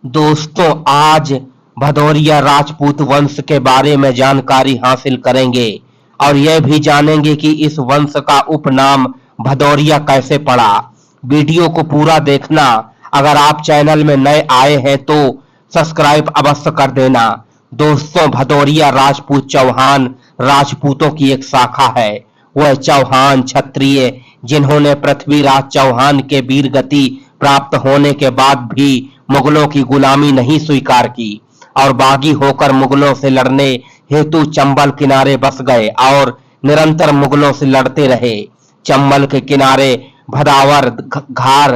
दोस्तों, आज भदौरिया राजपूत वंश के बारे में जानकारी हासिल करेंगे और यह भी जानेंगे कि इस वंश का उपनाम भदौरिया कैसे पड़ा। वीडियो को पूरा देखना। अगर आप चैनल में नए आए हैं तो सब्सक्राइब अवश्य कर देना। दोस्तों, भदौरिया राजपूत चौहान राजपूतों की एक शाखा है। वह चौहान क्षत्रिय जिन्होंने पृथ्वीराज चौहान के वीर गति प्राप्त होने के बाद भी मुगलों की गुलामी नहीं स्वीकार की और बागी होकर मुगलों से लड़ने हेतु चंबल किनारे बस गए और निरंतर मुगलों से लड़ते रहे। चंबल के किनारे भदावर घार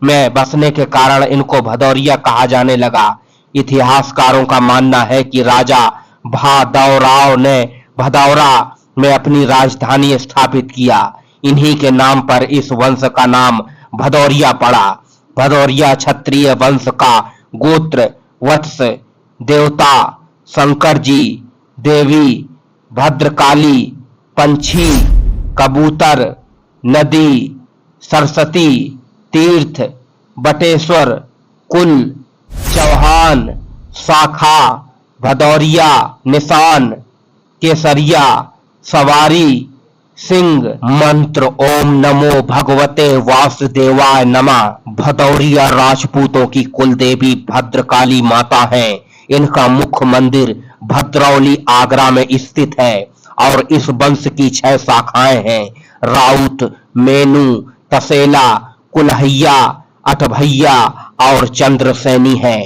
में बसने के कारण इनको भदौरिया कहा जाने लगा। इतिहासकारों का मानना है कि राजा भादौराव ने भदौरा में अपनी राजधानी स्थापित किया। इन्हीं के नाम पर इस वंश का नाम भदौरिया पड़ा। भदौरिया क्षत्रिय वंश का गोत्र वत्स, देवता शंकर जी, देवी भद्रकाली, पंछी कबूतर, नदी सरस्वती, तीर्थ बटेश्वर, कुल चौहान, शाखा भदौरिया, निशान केसरिया, सवारी सिंह। मंत्र ओम नमो भगवते वासुदेवाय नमः। भदौरिया राजपूतों की कुल देवी भद्रकाली माता है। इनका मुख्य मंदिर भद्रौली आगरा में स्थित है और इस वंश की 6 शाखाएं हैं। राउत, मेनू, तसेला, कुल्हैया, अठभैया और चंद्रसेनी है।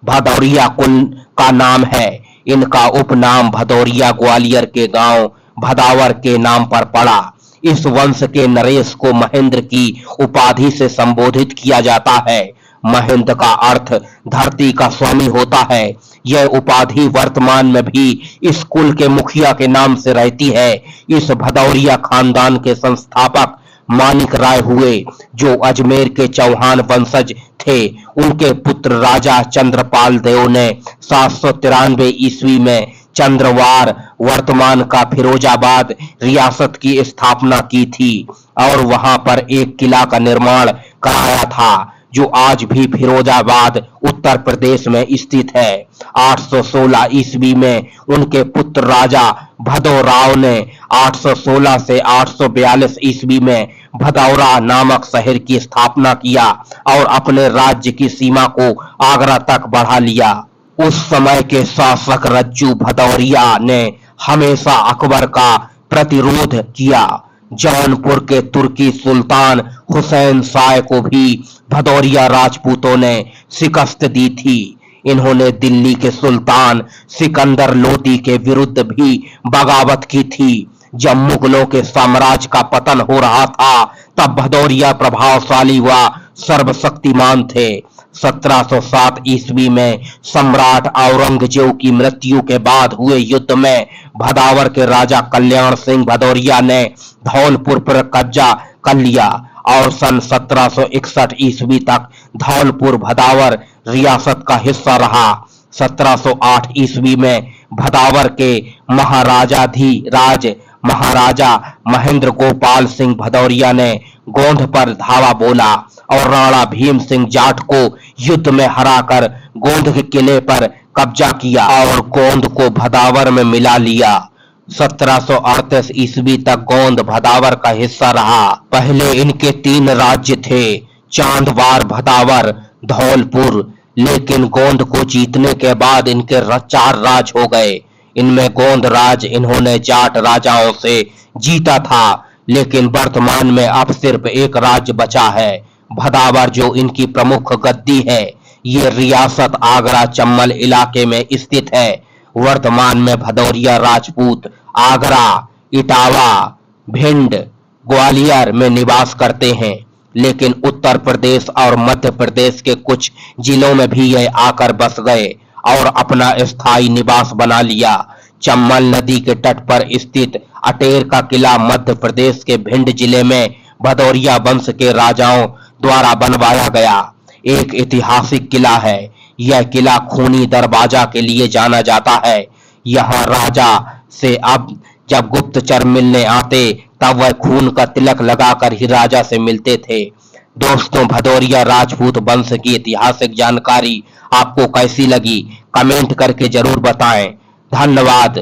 भदौरिया कुल का नाम है। इनका उपनाम भदौरिया ग्वालियर के गांव भदावर के नाम पर पड़ा। इस वंश के नरेश को महेंद्र की उपाधि से संबोधित किया जाता है। महेंद्र का अर्थ धरती का स्वामी होता है। यह उपाधि वर्तमान में भी इस कुल के मुखिया के नाम से रहती है। इस भदौरिया खानदान के संस्थापक मानिक राय हुए, जो अजमेर के चौहान वंशज थे। उनके पुत्र राजा चंद्रपाल देव ने 793 ईस्वी में चंद्रवार वर्तमान का फिरोजाबाद रियासत की स्थापना की थी और वहां पर एक किला का निर्माण कराया था, जो आज भी फिरोजाबाद उत्तर प्रदेश में स्थित है। 816 ईस्वी में उनके पुत्र राजा भदौराव ने 816 से 842 ईस्वी में भदौरा नामक शहर की स्थापना किया और अपने राज्य की सीमा को आगरा तक बढ़ा लिया। उस समय के शासक रज्जू भदौरिया ने हमेशा अकबर का प्रतिरोध किया। जौनपुर के तुर्की सुल्तान हुसैन शाह को भी भदौरिया राजपूतों ने शिकस्त दी थी। इन्होंने दिल्ली के सुल्तान सिकंदर लोदी के विरुद्ध भी बगावत की थी। जब मुगलों के साम्राज्य का पतन हो रहा था, तब भदौरिया प्रभावशाली व सर्वशक्तिमान थे। 1707 ईस्वी में सम्राट औरंगजेब की मृत्यु के बाद हुए युद्ध में भदावर के राजा कल्याण सिंह भदौरिया ने धौलपुर पर कब्जा कर लिया और सन 1761 ईस्वी तक धौलपुर भदावर रियासत का हिस्सा रहा। 1708 ईस्वी में भदावर के महाराजाधिराज महाराजा महेंद्र गोपाल सिंह भदौरिया ने गोंद पर धावा बोला और राणा भीम सिंह जाट को युद्ध में हराकर गोंद के किले पर कब्जा किया और गोंद को भदावर में मिला लिया। 1738 ईस्वी तक गोंद भदावर का हिस्सा रहा। पहले इनके 3 राज्य थे, चांदवार, भदावर, धौलपुर, लेकिन गोंद को जीतने के बाद इनके 4 राज हो गए। इनमें गोंद राज इन्होंने जाट राजाओं से जीता था, लेकिन वर्तमान में अब सिर्फ एक राज्य बचा है, भदावर, जो इनकी प्रमुख गद्दी है। ये रियासत आगरा चंबल इलाके में स्थित है। वर्तमान में भदौरिया राजपूत आगरा, इटावा, भिंड, ग्वालियर में निवास करते हैं, लेकिन उत्तर प्रदेश और मध्य प्रदेश के कुछ जिलों में भी यह आकर बस गए और अपना स्थायी निवास बना लिया। चंबल नदी के तट पर स्थित अटेर का किला मध्य प्रदेश के भिंड जिले में भदौरिया वंश के राजाओं द्वारा बनवाया गया एक ऐतिहासिक किला है। यह किला खूनी दरवाजा के लिए जाना जाता है। यहाँ राजा से अब जब गुप्तचर मिलने आते, तब वह खून का तिलक लगाकर ही राजा से मिलते थे। दोस्तों, भदौरिया राजपूत वंश की ऐतिहासिक जानकारी आपको कैसी लगी, कमेंट करके जरूर बताएं। धन्यवाद।